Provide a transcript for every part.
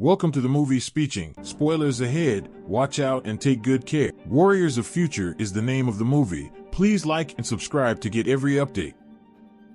Welcome to the movie Speeching. Spoilers ahead, watch out and take good care. Warriors of Future is the name of the movie. Please like and subscribe to get every update.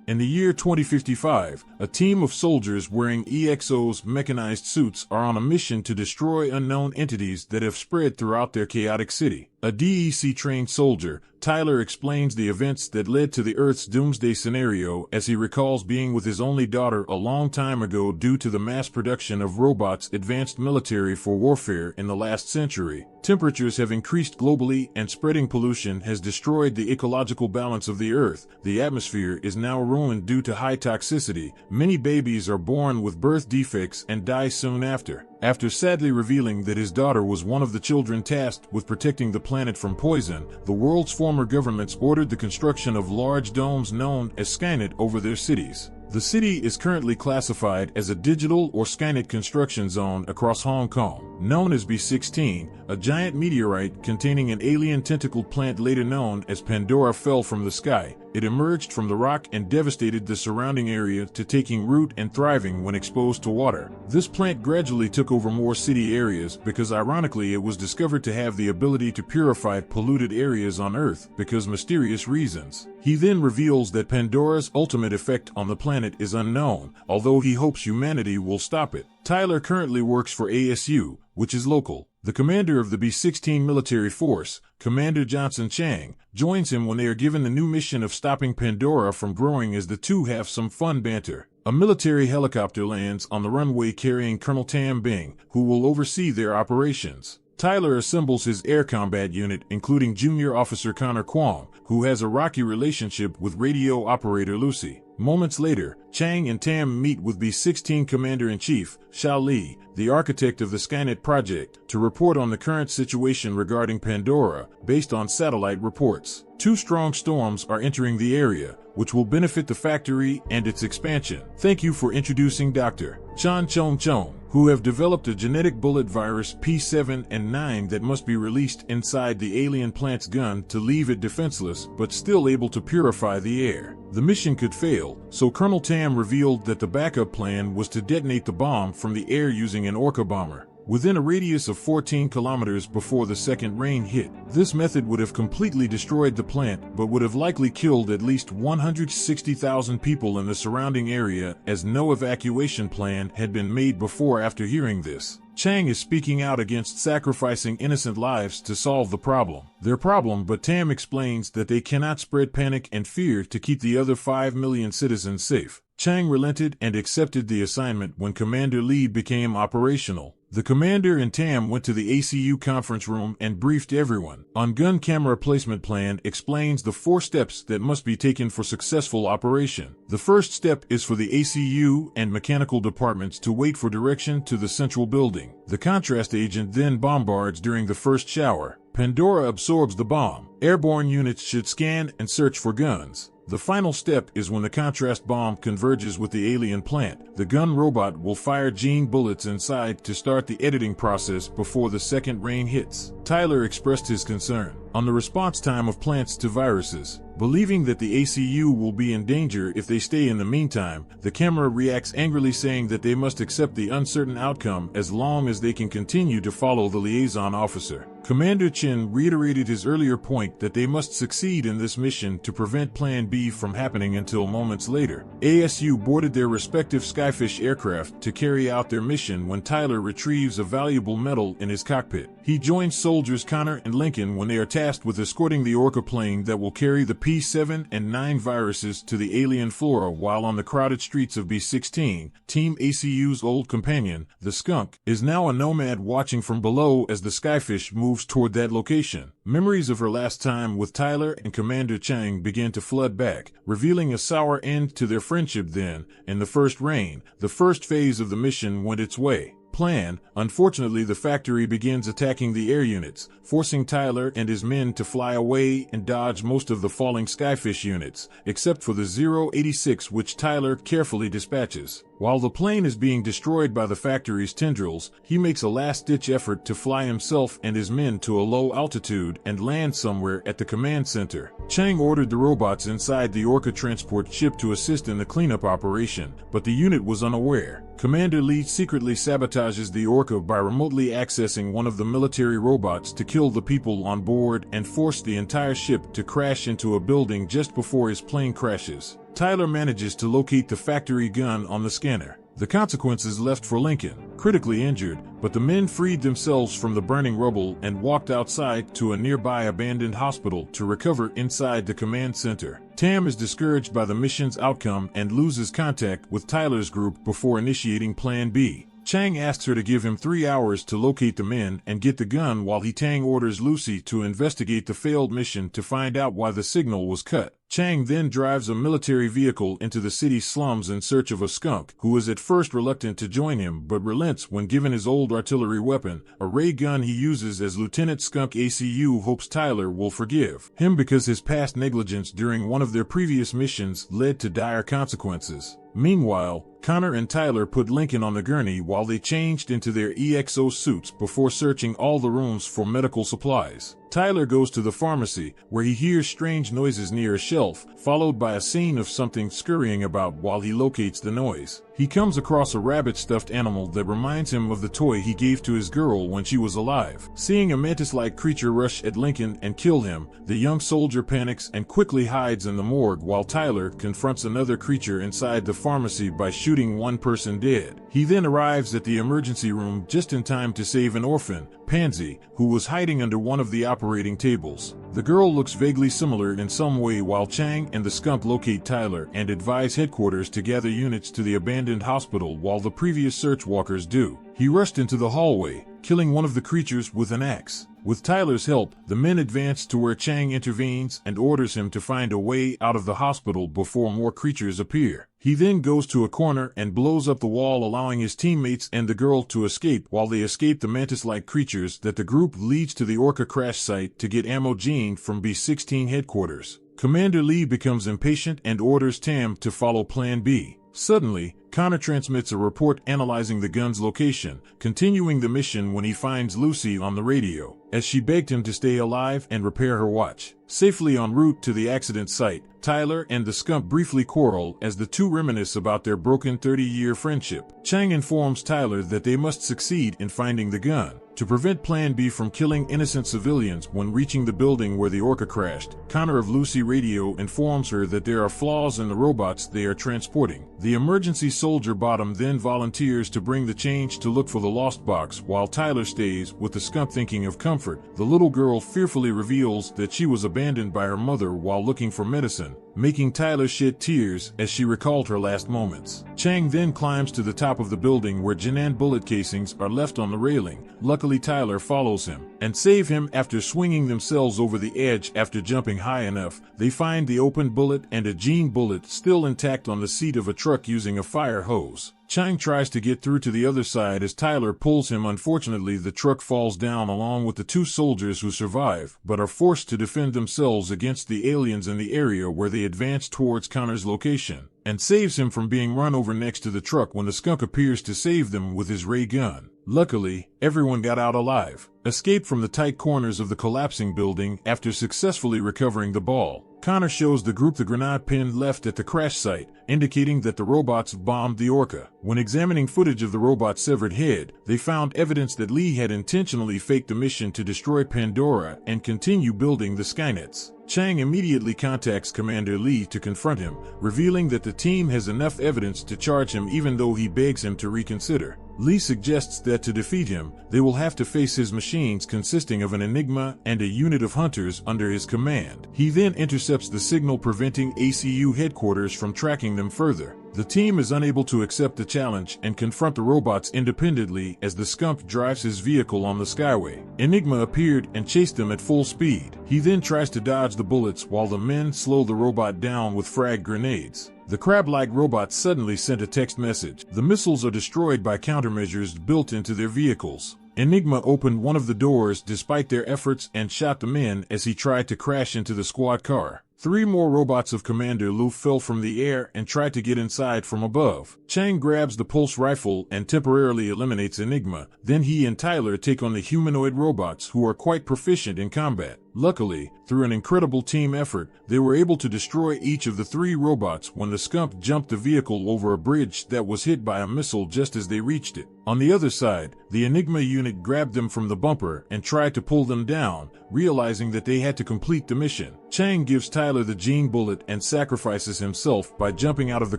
In the year 2055, a team of soldiers wearing EXO's mechanized suits are on a mission to destroy unknown entities that have spread throughout their chaotic city. A DEC-trained soldier, Tyler explains the events that led to the Earth's doomsday scenario as he recalls being with his only daughter a long time ago due to the mass production of robots advanced military for warfare in the last century. Temperatures have increased globally and spreading pollution has destroyed the ecological balance of the Earth. The atmosphere is now ruined due to high toxicity. Many babies are born with birth defects and die soon after. After sadly revealing that his daughter was one of the children tasked with protecting the planet from poison, the world's former governments ordered the construction of large domes known as Skynet over their cities. The city is currently classified as a digital or Skynet construction zone across Hong Kong. Known as B-16, a giant meteorite containing an alien tentacled plant later known as Pandora fell from the sky. It emerged from the rock and devastated the surrounding area to taking root and thriving when exposed to water. This plant gradually took over more city areas because ironically it was discovered to have the ability to purify polluted areas on Earth because mysterious reasons. He then reveals that Pandora's ultimate effect on the planet is unknown, although he hopes humanity will stop it. Tyler currently works for ASU, which is local. The commander of the B-16 military force, Commander Johnson Chang, joins him when they are given the new mission of stopping Pandora from growing as the two have some fun banter. A military helicopter lands on the runway carrying Colonel Tam Bing, who will oversee their operations. Tyler assembles his air combat unit, including Junior Officer Connor Kwong, who has a rocky relationship with radio operator Lucy. Moments later, Chang and Tam meet with B-16 Commander-in-Chief, Xiao Li, the architect of the Skynet project, to report on the current situation regarding Pandora, based on satellite reports. Two strong storms are entering the area, which will benefit the factory and its expansion. Thank you for introducing Dr. Chan Chong Chong, who have developed a genetic bullet virus P7 and 9 that must be released inside the alien plant's gun to leave it defenseless but still able to purify the air. The mission could fail, so Colonel Tam revealed that the backup plan was to detonate the bomb from the air using an Orca bomber within a radius of 14 kilometers before the second rain hit. This method would have completely destroyed the plant, but would have likely killed at least 160,000 people in the surrounding area, as no evacuation plan had been made before. After hearing this, Chang is speaking out against sacrificing innocent lives to solve the problem. Their problem, but Tam explains that they cannot spread panic and fear to keep the other 5 million citizens safe. Chang relented and accepted the assignment when Commander Lee became operational. The commander and Tam went to the ACU conference room and briefed everyone. On gun camera placement plan explains the 4 steps that must be taken for successful operation. The first step is for the ACU and mechanical departments to wait for direction to the central building. The contrast agent then bombards during the first shower. Pandora absorbs the bomb. Airborne units should scan and search for guns. The final step is when the contrast bomb converges with the alien plant. The gun robot will fire gene bullets inside to start the editing process before the second rain hits. Tyler expressed his concern on the response time of plants to viruses. Believing that the ACU will be in danger if they stay in the meantime, the camera reacts angrily saying that they must accept the uncertain outcome as long as they can continue to follow the liaison officer. Commander Chin reiterated his earlier point that they must succeed in this mission to prevent Plan B from happening until moments later. ASU boarded their respective Skyfish aircraft to carry out their mission when Tyler retrieves a valuable medal in his cockpit. He joins soldiers Connor and Lincoln when they are tasked with escorting the Orca plane that will carry the P7 and 9 viruses to the alien flora. While on the crowded streets of B-16, Team ACU's old companion, the Skunk, is now a nomad watching from below as the Skyfish moves toward that location. Memories of her last time with Tyler and Commander Chang begin to flood back, revealing a sour end to their friendship. Then, in the first rain, the first phase of the mission went its way. Plan. Unfortunately, the factory begins attacking the air units, forcing Tyler and his men to fly away and dodge most of the falling Skyfish units, except for the 086 which Tyler carefully dispatches. While the plane is being destroyed by the factory's tendrils, he makes a last-ditch effort to fly himself and his men to a low altitude and land somewhere at the command center. Chang ordered the robots inside the Orca transport ship to assist in the cleanup operation, but the unit was unaware. Commander Lee secretly sabotages the Orca by remotely accessing one of the military robots to kill the people on board and force the entire ship to crash into a building just before his plane crashes. Tyler manages to locate the factory gun on the scanner. The consequences left for Lincoln, critically injured, but the men freed themselves from the burning rubble and walked outside to a nearby abandoned hospital to recover inside the command center. Tam is discouraged by the mission's outcome and loses contact with Tyler's group before initiating Plan B. Chang asks her to give him 3 hours to locate the men and get the gun while Tang orders Lucy to investigate the failed mission to find out why the signal was cut. Chang then drives a military vehicle into the city's slums in search of a skunk, who is at first reluctant to join him but relents when given his old artillery weapon, a ray gun he uses as Lieutenant Skunk ACU hopes Tyler will forgive him because his past negligence during one of their previous missions led to dire consequences. Meanwhile, Connor and Tyler put Lincoln on the gurney while they changed into their EXO suits before searching all the rooms for medical supplies. Tyler goes to the pharmacy, where he hears strange noises near a shelf, followed by a scene of something scurrying about while he locates the noise. He comes across a rabbit-stuffed animal that reminds him of the toy he gave to his girl when she was alive. Seeing a mantis-like creature rush at Lincoln and kill him, the young soldier panics and quickly hides in the morgue while Tyler confronts another creature inside the pharmacy by shooting one person dead. He then arrives at the emergency room just in time to save an orphan, Pansy, who was hiding under one of the operating tables. The girl looks vaguely similar in some way while Chang and the skunk locate Tyler and advise headquarters to gather units to the abandoned hospital while the previous search walkers do. He rushed into the hallway, killing one of the creatures with an axe. With Tyler's help, the men advance to where Chang intervenes and orders him to find a way out of the hospital before more creatures appear. He then goes to a corner and blows up the wall, allowing his teammates and the girl to escape while they escape the mantis-like creatures that the group leads to the Orca crash site to get ammo gleaned from B-16 headquarters. Commander Lee becomes impatient and orders Tam to follow Plan B. Suddenly, Connor transmits a report analyzing the gun's location, continuing the mission when he finds Lucy on the radio, as she begged him to stay alive and repair her watch. Safely en route to the accident site, Tyler and the skunk briefly quarrel as the two reminisce about their broken 30-year friendship. Chang informs Tyler that they must succeed in finding the gun. To prevent Plan B from killing innocent civilians when reaching the building where the Orca crashed, Connor of Lucy Radio informs her that there are flaws in the robots they are transporting. The emergency soldier Bottom then volunteers to bring the change to look for the lost box while Tyler stays with the skunk thinking of comfort. The little girl fearfully reveals that she was abandoned by her mother while looking for medicine, making Tyler shed tears as she recalled her last moments. Chang then climbs to the top of the building where Jinan bullet casings are left on the railing. Luckily, Tyler follows him and save him after swinging themselves over the edge. After jumping high enough, they find the open bullet and a Gene bullet still intact on the seat of a truck using a fire hose. Chang tries to get through to the other side as Tyler pulls him. Unfortunately, the truck falls down along with the two soldiers who survive, but are forced to defend themselves against the aliens in the area where they advance towards Connor's location, and saves him from being run over next to the truck when the skunk appears to save them with his ray gun. Luckily, everyone got out alive, escaped from the tight corners of the collapsing building after successfully recovering the ball. Connor shows the group the grenade pin left at the crash site, indicating that the robots bombed the Orca. When examining footage of the robot's severed head, they found evidence that Lee had intentionally faked the mission to destroy Pandora and continue building the Skynets. Chang immediately contacts Commander Lee to confront him, revealing that the team has enough evidence to charge him even though he begs him to reconsider. Lee suggests that to defeat him, they will have to face his machines consisting of an Enigma and a unit of hunters under his command. He then intercepts the signal preventing ACU headquarters from tracking them further. The team is unable to accept the challenge and confront the robots independently as the skunk drives his vehicle on the skyway. Enigma appeared and chased them at full speed. He then tries to dodge the bullets while the men slow the robot down with frag grenades. The crab-like robot suddenly sent a text message. The missiles are destroyed by countermeasures built into their vehicles. Enigma opened one of the doors despite their efforts and shot the men as he tried to crash into the squad car. 3 more robots of Commander Lu fell from the air and tried to get inside from above. Chang grabs the pulse rifle and temporarily eliminates Enigma. Then he and Tyler take on the humanoid robots who are quite proficient in combat. Luckily, through an incredible team effort, they were able to destroy each of the 3 robots when the skunk jumped the vehicle over a bridge that was hit by a missile just as they reached it. On the other side, the Enigma unit grabbed them from the bumper and tried to pull them down, realizing that they had to complete the mission. Chang gives Tyler the gene bullet and sacrifices himself by jumping out of the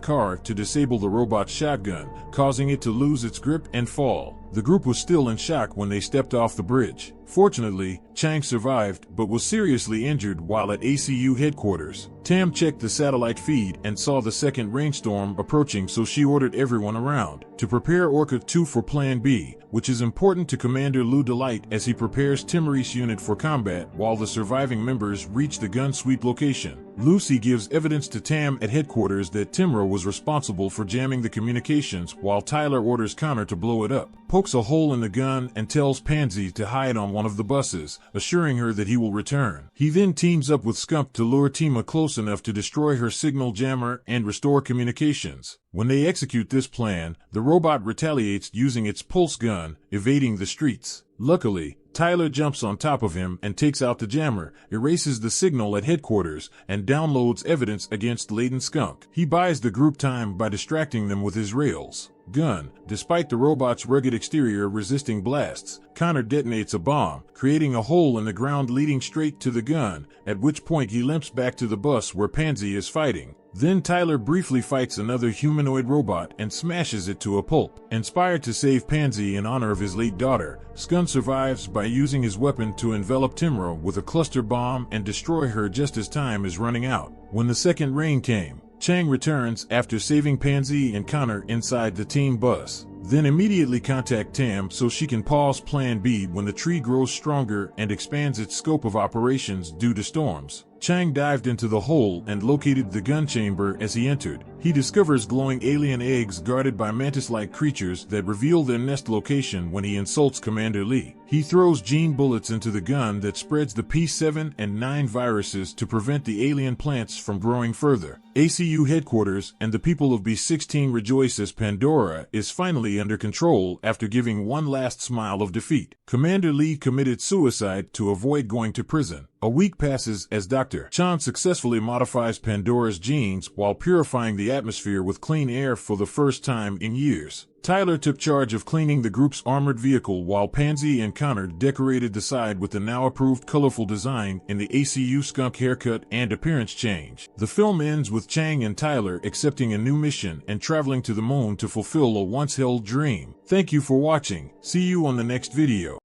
car to disable the robot's shotgun, causing it to lose its grip and fall. The group was still in shock when they stepped off the bridge. Fortunately, Chang survived but was seriously injured while at ACU headquarters. Tam checked the satellite feed and saw the second rainstorm approaching, so she ordered everyone around to prepare Orca 2 for Plan B, which is important to Commander Lou Delight as he prepares Timorese unit for combat while the surviving members reach the gun sweep location. Lucy gives evidence to Tam at headquarters that Timra was responsible for jamming the communications, while Tyler orders Connor to blow it up, pokes a hole in the gun, and tells Pansy to hide on one of the buses, assuring her that he will return. He then teams up with Skunk to lure Tima close enough to destroy her signal jammer and restore communications. When they execute this plan, the robot retaliates using its pulse gun, evading the streets. Luckily, Tyler jumps on top of him and takes out the jammer, erases the signal at headquarters, and downloads evidence against Layden Skunk. He buys the group time by distracting them with his rails gun. Despite the robot's rugged exterior resisting blasts, Connor detonates a bomb, creating a hole in the ground leading straight to the gun, at which point he limps back to the bus where Pansy is fighting. Then Tyler briefly fights another humanoid robot and smashes it to a pulp. Inspired to save Pansy in honor of his late daughter, Skunk survives by using his weapon to envelop Timra with a cluster bomb and destroy her just as time is running out. When the second rain came, Chang returns after saving Pansy and Connor inside the team bus. Then immediately contact Tam so she can pause Plan B when the tree grows stronger and expands its scope of operations due to storms. Chang dived into the hole and located the gun chamber as he entered. He discovers glowing alien eggs guarded by mantis-like creatures that reveal their nest location when he insults Commander Lee. He throws gene bullets into the gun that spreads the P7 and 9 viruses to prevent the alien plants from growing further. ACU headquarters and the people of B-16 rejoice as Pandora is finally under control after giving one last smile of defeat. Commander Lee committed suicide to avoid going to prison. A week passes as Dr. Chan successfully modifies Pandora's genes while purifying the atmosphere with clean air for the first time in years. Tyler took charge of cleaning the group's armored vehicle while Pansy and Connor decorated the side with the now approved colorful design in the ACU Skunk haircut and appearance change. The film ends with Chang and Tyler accepting a new mission and traveling to the moon to fulfill a once-held dream. Thank you for watching. See you on the next video.